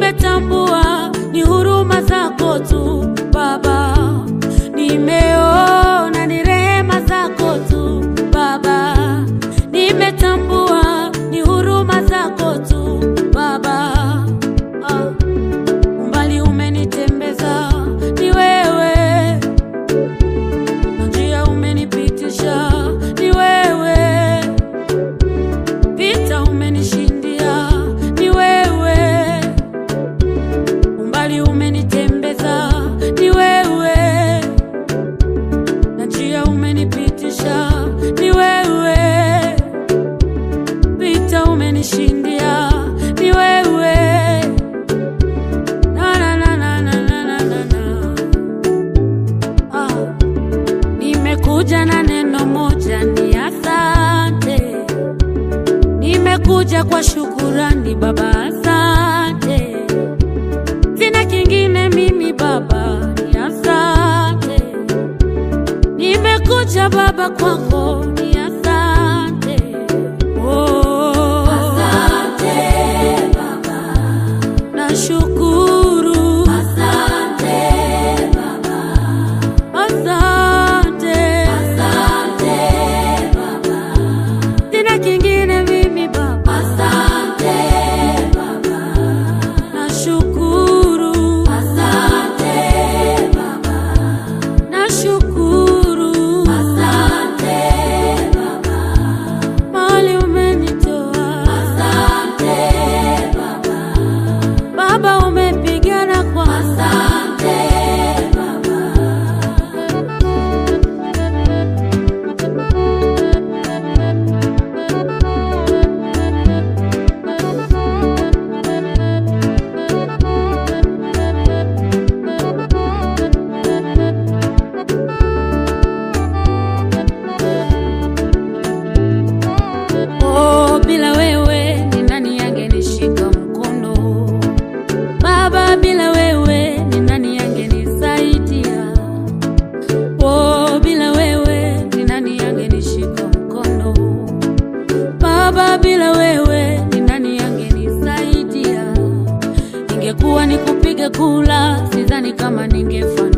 nimetambua ni huruma zako tu Baba, nimeona ni rehema zako tu Baba, nimetambua ni huruma zako tu Baba. Umbali umenitembeza ni wewe, na njia umenipitisha ni wewe, vita umenishindia ni wewe, umbali umenitembeza ni wewe, na njia umenipitisha ni wewe, vita umenishindia ni wewe. Nimekuja na neno moja ni asante, nimekuja kwa shukurani Baba, asante. Sina kingine mimi Baba, ni asante. Nimekuja Baba kwako ni asante. Oh, asante Baba, nashukuru. Asante Baba, asante. Asante Baba, sina kingine mimi Baba, asante Baba, nashukuru. Asante Baba, nashukuru. Asante Baba, mahali umenitoa. Asante Baba, Baba umepigana kwa. Asante Baba. Oh, bila wewe ni nani angenishika mkono Baba, bila wewe ni nani angenisaidia? Oh, bila wewe ni nani angenishika mkono Baba, bila wewe ni nani angenisaidia? Ingekuwa ni kupiga kula, sidhani kama ningefanya